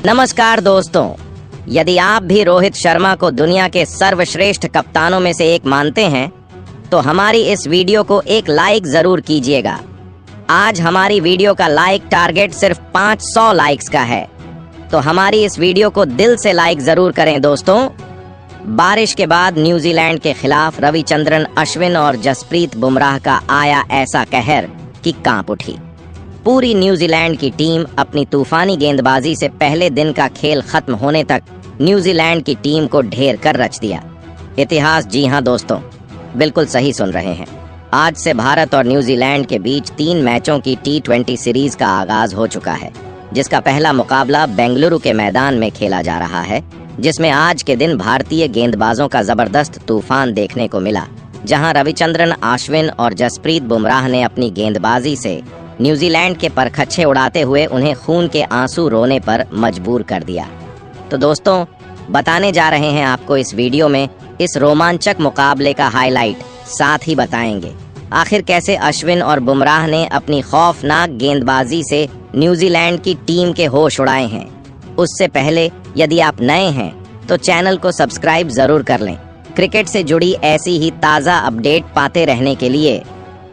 नमस्कार दोस्तों, यदि आप भी रोहित शर्मा को दुनिया के सर्वश्रेष्ठ कप्तानों में से एक मानते हैं तो हमारी इस वीडियो को एक लाइक जरूर कीजिएगा। आज हमारी वीडियो का लाइक टारगेट सिर्फ 500 लाइक्स का है, तो हमारी इस वीडियो को दिल से लाइक जरूर करें दोस्तों। बारिश के बाद न्यूजीलैंड के खिलाफ रविचंद्रन अश्विन और जसप्रीत बुमराह का आया ऐसा कहर कि कांप उठी। पूरी न्यूजीलैंड की टीम अपनी तूफानी गेंदबाजी से पहले दिन का खेल खत्म होने तक न्यूजीलैंड की टीम को ढेर कर रच दिया। इतिहास, जी हां दोस्तों, बिल्कुल सही सुन रहे हैं। आज से भारत और न्यूजीलैंड के बीच 3 मैचों की T20 सीरीज का आगाज हो चुका है, जिसका पहला मुकाबला बेंगलुरु के मैदान में खेला जा रहा है, जिसमें आज के दिन भारतीय गेंदबाजों का जबरदस्त तूफान देखने को मिला, जहां रविचंद्रन अश्विन और जसप्रीत बुमराह ने अपनी गेंदबाजी से न्यूजीलैंड के परखच्चे उड़ाते हुए उन्हें खून के आंसू रोने पर मजबूर कर दिया। तो दोस्तों, बताने जा रहे हैं आपको इस वीडियो में इस रोमांचक मुकाबले का हाईलाइट, साथ ही बताएंगे आखिर कैसे अश्विन और बुमराह ने अपनी खौफनाक गेंदबाजी से न्यूजीलैंड की टीम के होश उड़ाए हैं। उससे पहले यदि आप नए हैं तो चैनल को सब्सक्राइब जरूर कर लें, क्रिकेट से जुड़ी ऐसी ही ताज़ा अपडेट पाते रहने के लिए।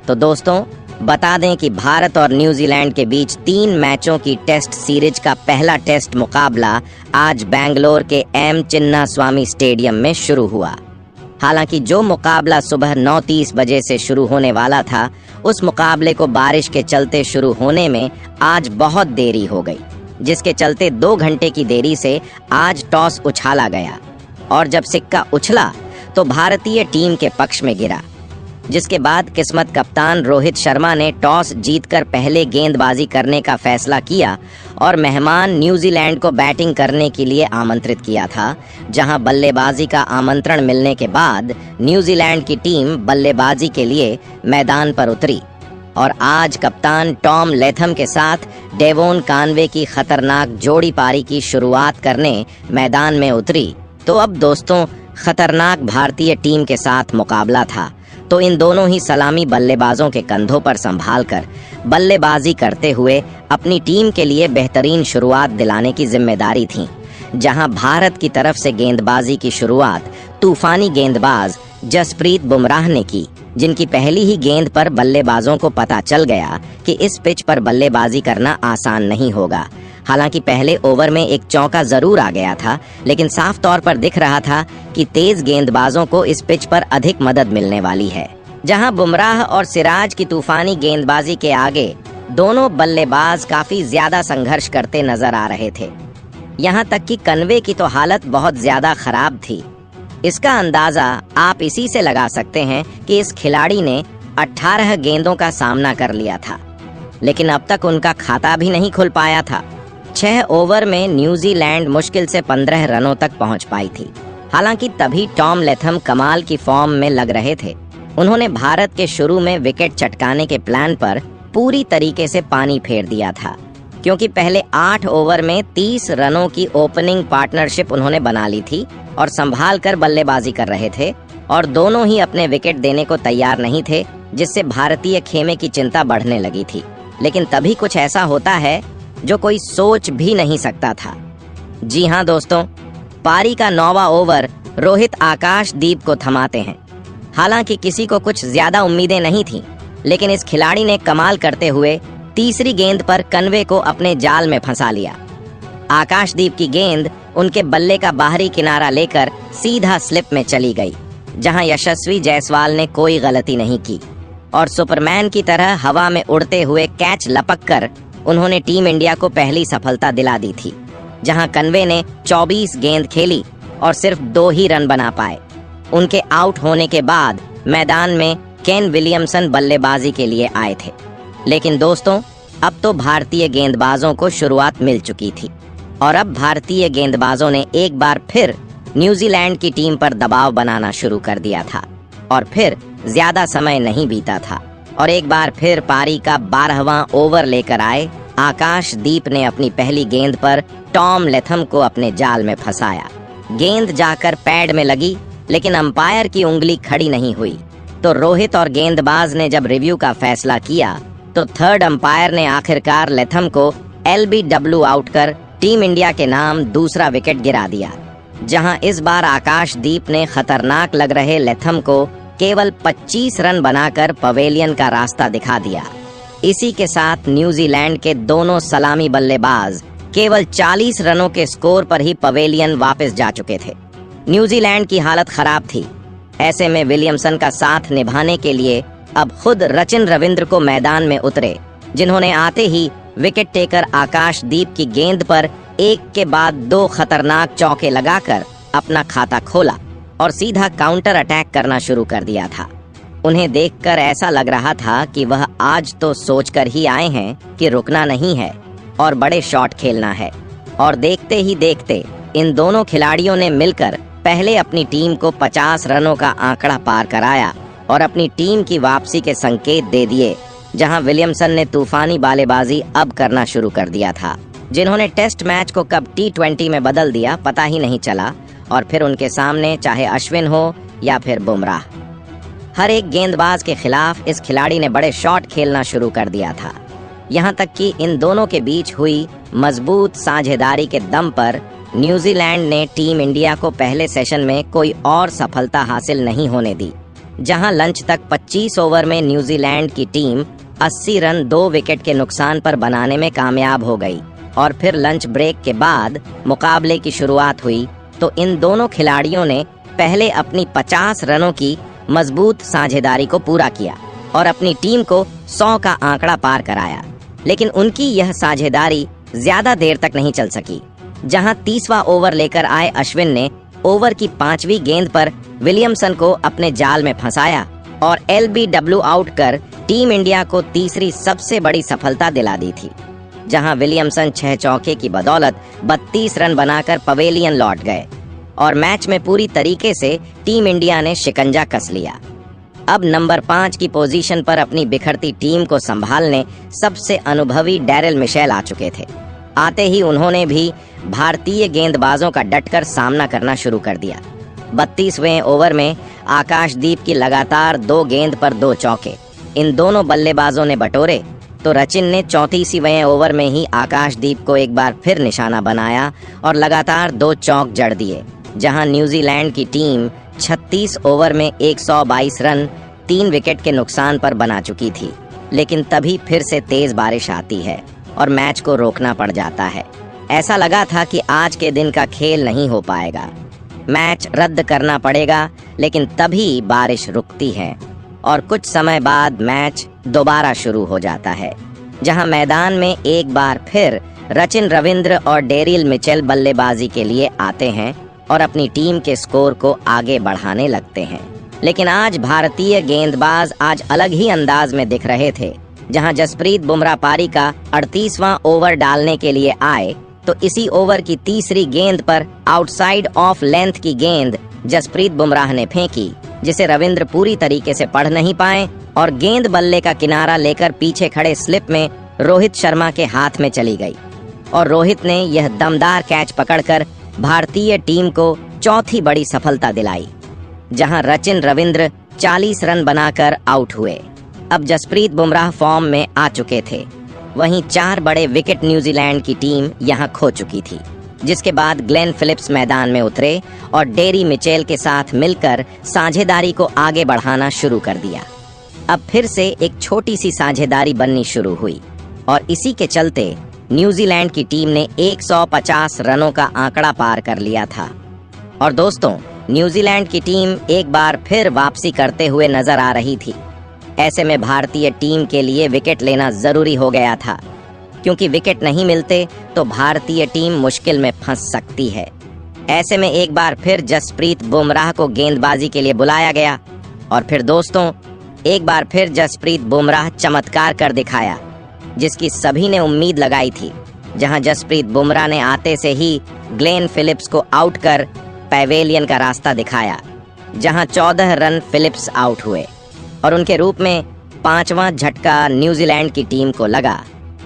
तो दोस्तों, बता दें कि भारत और न्यूजीलैंड के बीच 3 मैचों की टेस्ट सीरीज का पहला टेस्ट मुकाबला आज बेंगलोर के एम चिन्नास्वामी स्टेडियम में शुरू हुआ। हालांकि जो मुकाबला सुबह 9:30 बजे से शुरू होने वाला था, उस मुकाबले को बारिश के चलते शुरू होने में आज बहुत देरी हो गई, जिसके चलते 2 घंटे की देरी से आज टॉस उछाला गया और जब सिक्का उछला तो भारतीय टीम के पक्ष में गिरा, जिसके बाद किस्मत कप्तान रोहित शर्मा ने टॉस जीतकर पहले गेंदबाजी करने का फैसला किया और मेहमान न्यूजीलैंड को बैटिंग करने के लिए आमंत्रित किया था, जहां बल्लेबाजी का आमंत्रण मिलने के बाद न्यूजीलैंड की टीम बल्लेबाजी के लिए मैदान पर उतरी और आज कप्तान टॉम लेथम के साथ डेवोन कानवे की खतरनाक जोड़ी पारी की शुरुआत करने मैदान में उतरी। तो अब दोस्तों, खतरनाक भारतीय टीम के साथ मुकाबला था, तो इन दोनों ही सलामी बल्लेबाजों के कंधों पर संभालकर बल्लेबाजी करते हुए अपनी टीम के लिए बेहतरीन शुरुआत दिलाने की जिम्मेदारी थी। जहां भारत की तरफ से गेंदबाजी की शुरुआत तूफानी गेंदबाज जसप्रीत बुमराह ने की, जिनकी पहली ही गेंद पर बल्लेबाजों को पता चल गया कि इस पिच पर बल्लेबाजी करना आसान नहीं होगा। हालांकि पहले ओवर में एक चौका जरूर आ गया था, लेकिन साफ तौर पर दिख रहा था कि तेज गेंदबाजों को इस पिच पर अधिक मदद मिलने वाली है। जहां बुमराह और सिराज की तूफानी गेंदबाजी के आगे दोनों बल्लेबाज काफी ज्यादा संघर्ष करते नजर आ रहे थे। यहां तक कि कन्वे की तो हालत बहुत ज्यादा खराब थी। इसका अंदाजा आप इसी से लगा सकते हैं कि इस खिलाड़ी ने 18 गेंदों का सामना कर लिया था, लेकिन अब तक उनका खाता भी नहीं खुल पाया था। 6 ओवर में न्यूजीलैंड मुश्किल से 15 रनों तक पहुंच पाई थी। हालांकि तभी टॉम लेथम कमाल की फॉर्म में लग रहे थे। उन्होंने भारत के शुरू में विकेट चटकाने के प्लान पर पूरी तरीके से पानी फेर दिया था, क्योंकि पहले 8 ओवर में 30 रनों की ओपनिंग पार्टनरशिप उन्होंने बना ली थी और संभाल कर बल्लेबाजी कर रहे थे, और दोनों ही अपने विकेट देने को तैयार नहीं थे, जिससे भारतीय खेमे की चिंता बढ़ने लगी थी। लेकिन तभी कुछ ऐसा होता है जो कोई सोच भी नहीं सकता था। जी हां दोस्तों, पारी का 9वां ओवर रोहित आकाशदीप को थमाते हैं। हालांकि किसी को कुछ ज्यादा उम्मीदें नहीं थी, लेकिन इस खिलाड़ी ने कमाल करते हुए तीसरी गेंद पर कन्वे को अपने जाल में फंसा लिया। आकाशदीप की गेंद उनके बल्ले का बाहरी किनारा लेकर सीधा स्लिप में चली गई, जहां यशस्वी जायसवाल ने कोई गलती नहीं की और सुपरमैन की तरह हवा में उड़ते हुए कैच लपक कर उन्होंने टीम इंडिया को पहली सफलता दिला दी थी। जहां कन्वे ने 24 गेंद खेली और सिर्फ 2 ही रन बना पाए। उनके आउट होने के बाद मैदान में केन विलियमसन बल्लेबाजी के लिए आए थे। लेकिन दोस्तों, अब तो भारतीय गेंदबाजों को शुरुआत मिल चुकी थी और अब भारतीय गेंदबाजों ने एक बार फिर न्यूजीलैंड की टीम पर दबाव बनाना शुरू कर दिया था और फिर ज्यादा समय नहीं बीता था और एक बार फिर पारी का 12वां ओवर लेकर आए आकाशदीप ने अपनी पहली गेंद पर टॉम लेथम को अपने जाल में फंसाया। गेंद जाकर पैड में लगी, लेकिन अंपायर की उंगली खड़ी नहीं हुई। तो रोहित और गेंदबाज ने जब रिव्यू का फैसला किया तो थर्ड अंपायर ने आखिरकार लेथम को LBW आउट कर टीम इंडिया के नाम दूसरा विकेट गिरा दिया, जहां इस बार आकाशदीप ने खतरनाक लग रहे लेथम को केवल 25 रन बनाकर पवेलियन का रास्ता दिखा दिया। इसी के साथ न्यूजीलैंड के दोनों सलामी बल्लेबाज केवल 40 रनों के स्कोर पर ही पवेलियन वापस जा चुके थे। न्यूजीलैंड की हालत खराब थी। ऐसे में विलियमसन का साथ निभाने के लिए अब खुद रचिन रविंद्र को मैदान में उतरे, जिन्होंने आते ही विकेट टेकर आकाशदीप की गेंद पर एक के बाद दो खतरनाक चौके लगाकर अपना खाता खोला और सीधा काउंटर अटैक करना शुरू कर दिया था। उन्हें देखकर ऐसा लग रहा था कि वह आज तो सोचकर ही आए हैं कि रुकना नहीं है और बड़े शॉट खेलना है। और देखते ही देखते इन दोनों खिलाड़ियों ने मिलकर पहले अपनी टीम को 50 रनों का आंकड़ा पार कराया और अपनी टीम की वापसी के संकेत दे दिए, जहां विलियमसन ने तूफानी बल्लेबाजी अब करना शुरू कर दिया था, जिन्होंने टेस्ट मैच को कब T20 में बदल दिया पता ही नहीं चला। और फिर उनके सामने चाहे अश्विन हो या फिर बुमराह, हर एक गेंदबाज के खिलाफ इस खिलाड़ी ने बड़े शॉट खेलना शुरू कर दिया था। यहाँ तक कि इन दोनों के बीच हुई मजबूत साझेदारी के दम पर न्यूजीलैंड ने टीम इंडिया को पहले सेशन में कोई और सफलता हासिल नहीं होने दी, जहां लंच तक 25 ओवर में न्यूजीलैंड की टीम 80 रन 2 विकेट के नुकसान पर बनाने में कामयाब हो गई। और फिर लंच ब्रेक के बाद मुकाबले की शुरुआत हुई तो इन दोनों खिलाड़ियों ने पहले अपनी 50 रनों की मजबूत साझेदारी को पूरा किया और अपनी टीम को 100 का आंकड़ा पार कराया। लेकिन उनकी यह साझेदारी ज्यादा देर तक नहीं चल सकी, जहां 30वां ओवर लेकर आए अश्विन ने ओवर की 5वीं गेंद पर विलियमसन को अपने जाल में फंसाया और LBW आउट कर टीम इंडिया को तीसरी सबसे बड़ी सफलता दिला दी थी, जहां विलियमसन 6 चौके की बदौलत 32 रन बनाकर पवेलियन लौट गए और मैच में पूरी तरीके से टीम इंडिया ने शिकंजा कस लिया। अब नंबर 5 की पोजीशन पर अपनी बिखरती टीम को संभालने सबसे अनुभवी डैरिल मिशेल आ चुके थे। आते ही उन्होंने भी भारतीय गेंदबाजों का डटकर सामना करना शुरू कर दिया। 32वें ओवर में आकाशदीप की लगातार 2 गेंद पर 2 चौके इन दोनों बल्लेबाजों ने बटोरे तो रचिन ने 34वें ओवर में ही आकाशदीप को एक बार फिर निशाना बनाया और लगातार 2 चौक जड़ दिए, जहां न्यूजीलैंड की टीम 36 ओवर में 122 रन 3 विकेट के नुकसान पर बना चुकी थी। लेकिन तभी फिर से तेज बारिश आती है और मैच को रोकना पड़ जाता है। ऐसा लगा था कि आज के दिन का खेल नहीं हो पाएगा, मैच रद्द करना पड़ेगा। लेकिन तभी बारिश रुकती है और कुछ समय बाद मैच दोबारा शुरू हो जाता है, जहां मैदान में एक बार फिर रचिन रविंद्र और डेरिल मिचेल बल्लेबाजी के लिए आते हैं और अपनी टीम के स्कोर को आगे बढ़ाने लगते हैं। लेकिन आज भारतीय गेंदबाज आज अलग ही अंदाज में दिख रहे थे, जहां जसप्रीत बुमराह पारी का 38वां ओवर डालने के लिए आए तो इसी ओवर की तीसरी गेंद पर आउटसाइड ऑफ लेंथ की गेंद जसप्रीत बुमराह ने फेंकी, जिसे रविंद्र पूरी तरीके से पढ़ नहीं पाए और गेंद बल्ले का किनारा लेकर पीछे खड़े स्लिप में रोहित शर्मा के हाथ में चली गई और रोहित ने यह दमदार कैच पकड़कर भारतीय टीम को चौथी बड़ी सफलता दिलाई, जहां रचिन रविंद्र 40 रन बनाकर आउट हुए। अब जसप्रीत बुमराह फॉर्म में आ चुके थे, वहीं 4 बड़े विकेट न्यूजीलैंड की टीम यहां खो चुकी थी, जिसके बाद ग्लेन फिलिप्स मैदान में उतरे और डेरी मिचेल के साथ मिलकर साझेदारी को आगे बढ़ाना शुरू कर दिया। अब फिर से एक छोटी सी साझेदारी बननी शुरू हुई और इसी के चलते न्यूजीलैंड की टीम ने 150 रनों का आंकड़ा पार कर लिया था। और दोस्तों, न्यूजीलैंड की टीम एक बार फिर वापसी करते हुए नजर आ रही थी। ऐसे में भारतीय टीम के लिए विकेट लेना जरूरी हो गया था, क्योंकि विकेट नहीं मिलते तो भारतीय टीम मुश्किल में फंस सकती है। ऐसे में एक बार फिर जसप्रीत बुमराह को गेंदबाजी के लिए बुलाया गया और फिर दोस्तों, एक बार फिर जसप्रीत बुमराह चमत्कार कर दिखाया, जिसकी सभी ने उम्मीद लगाई थी, जहां जसप्रीत बुमराह ने आते से ही ग्लेन फिलिप्स को आउट कर पवेलियन का रास्ता दिखाया, जहां 14 रन फिलिप्स आउट हुए और उनके रूप में 5वां झटका न्यूजीलैंड की टीम को लगा,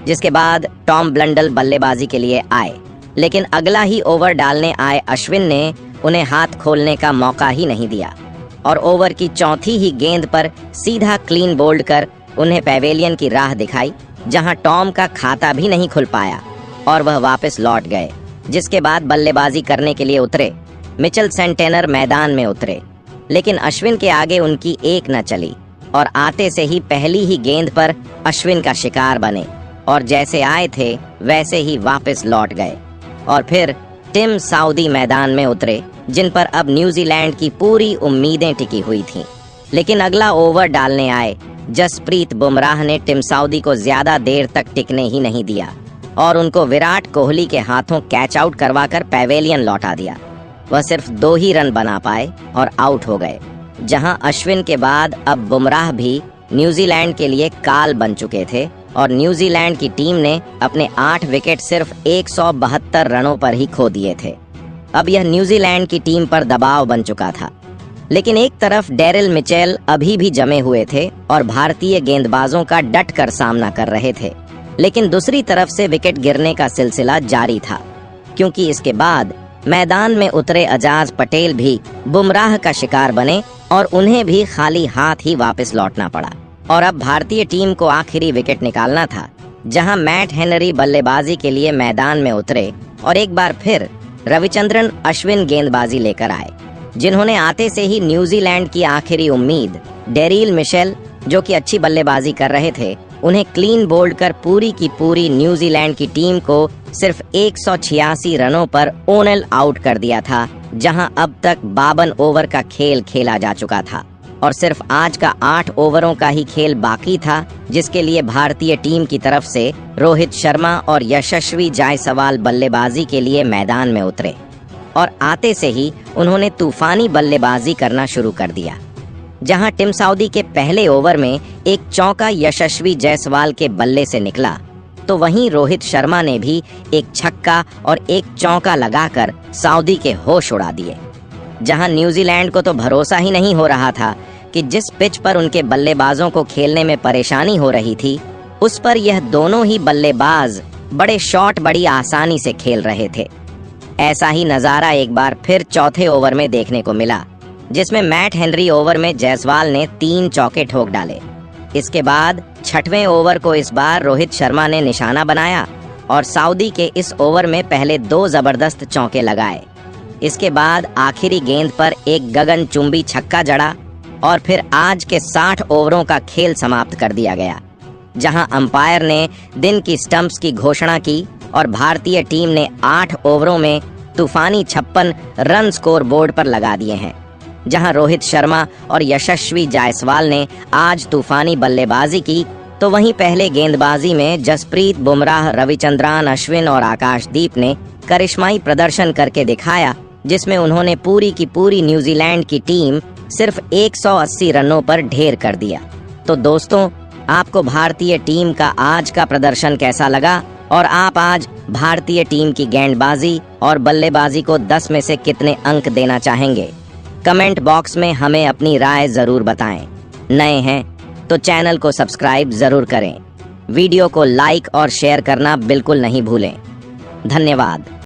जिसके बाद टॉम ब्लंडल बल्लेबाजी के लिए आए। लेकिन अगला ही ओवर डालने आए अश्विन ने उन्हें हाथ खोलने का मौका ही नहीं दिया और ओवर की चौथी ही गेंद पर सीधा क्लीन बोल्ड कर उन्हें पवेलियन की राह दिखाई, जहां टॉम का खाता भी नहीं खुल पाया और वह वापस लौट गए, जिसके बाद बल्लेबाजी करने के लिए उतरे। मिचेल सेंटेनर मैदान में उतरे, लेकिन अश्विन के आगे उनकी एक न चली और आते से ही पहली ही गेंद पर अश्विन का शिकार बने और जैसे आए थे वैसे ही वापस लौट गए। और फिर टिम साउदी मैदान में उतरे, जिन पर अब न्यूजीलैंड की पूरी उम्मीदें टिकी हुई थीं। लेकिन अगला ओवर डालने आए जसप्रीत बुमराह ने टिम साउदी को ज्यादा देर तक टिकने ही नहीं दिया और उनको विराट कोहली के हाथों कैच आउट करवाकर पैवेलियन लौटा दिया। वह सिर्फ 2 ही रन बना पाए और आउट हो गए, जहां अश्विन के बाद अब बुमराह भी न्यूजीलैंड के लिए काल बन चुके थे और न्यूजीलैंड की टीम ने अपने 8 विकेट सिर्फ 172 रनों पर ही खो दिए थे। अब यह न्यूजीलैंड की टीम पर दबाव बन चुका था। लेकिन एक तरफ डेरिल मिचेल अभी भी जमे हुए थे और भारतीय गेंदबाजों का डट कर सामना कर रहे थे, लेकिन दूसरी तरफ से विकेट गिरने का सिलसिला जारी था, क्योंकि इसके बाद मैदान में उतरे अजाज पटेल भी बुमराह का शिकार बने और उन्हें भी खाली हाथ ही वापस लौटना पड़ा। और अब भारतीय टीम को आखिरी विकेट निकालना था, जहां मैट हेनरी बल्लेबाजी के लिए मैदान में उतरे और एक बार फिर रविचंद्रन अश्विन गेंदबाजी लेकर आए, जिन्होंने आते से ही न्यूजीलैंड की आखिरी उम्मीद डेरिल मिचेल, जो कि अच्छी बल्लेबाजी कर रहे थे, उन्हें क्लीन बोल्ड कर पूरी की पूरी न्यूजीलैंड की टीम को सिर्फ 186 रनों पर ऑल आउट कर दिया था, जहां अब तक 52 ओवर का खेल खेला जा चुका था और सिर्फ आज का 8 ओवरों का ही खेल बाकी था, जिसके लिए भारतीय टीम की तरफ से रोहित शर्मा और यशस्वी जायसवाल बल्लेबाजी के लिए मैदान में उतरे और आते से ही उन्होंने तूफानी बल्लेबाजी करना शुरू कर दिया। जहां टिम साउदी के पहले ओवर में एक चौका यशस्वी जायसवाल के बल्ले से निकला, तो वहीं रोहित शर्मा ने भी एक छक्का और एक चौका लगाकर साउदी के होश उड़ा दिए। जहां न्यूजीलैंड को तो भरोसा ही नहीं हो रहा था कि जिस पिच पर उनके बल्लेबाजों को खेलने में परेशानी हो रही थी, उस पर यह दोनों ही बल्लेबाज बड़े शॉट बड़ी आसानी से खेल रहे थे। ऐसा ही नजारा एक बार फिर चौथे ओवर में देखने को मिला, जिसमें मैट हेनरी ओवर में जायसवाल ने 3 चौके ठोक डाले। इसके बाद 6वें ओवर को इस बार रोहित शर्मा ने निशाना बनाया और साउदी के इस ओवर में पहले 2 जबरदस्त चौके लगाए। इसके बाद आखिरी गेंद पर एक गगनचुंबी छक्का जड़ा और फिर आज के 60 ओवरों का खेल समाप्त कर दिया गया, जहां अंपायर ने दिन की स्टंप्स की घोषणा की और भारतीय टीम ने 8 ओवरों में तूफानी 56 रन स्कोर बोर्ड पर लगा दिए हैं। जहां रोहित शर्मा और यशस्वी जायसवाल ने आज तूफानी बल्लेबाजी की, तो वहीं पहले गेंदबाजी में जसप्रीत बुमराह, रविचंद्रन अश्विन और आकाशदीप ने करिश्माई प्रदर्शन करके दिखाया, जिसमें उन्होंने पूरी की पूरी न्यूजीलैंड की टीम सिर्फ 180 रनों पर ढेर कर दिया। तो दोस्तों, आपको भारतीय टीम का आज का प्रदर्शन कैसा लगा और आप आज भारतीय टीम की गेंदबाजी और बल्लेबाजी को 10 में से कितने अंक देना चाहेंगे? कमेंट बॉक्स में हमें अपनी राय जरूर बताएं। नए हैं तो चैनल को सब्सक्राइब जरूर करें। वीडियो को लाइक और शेयर करना बिल्कुल नहीं भूलें। धन्यवाद।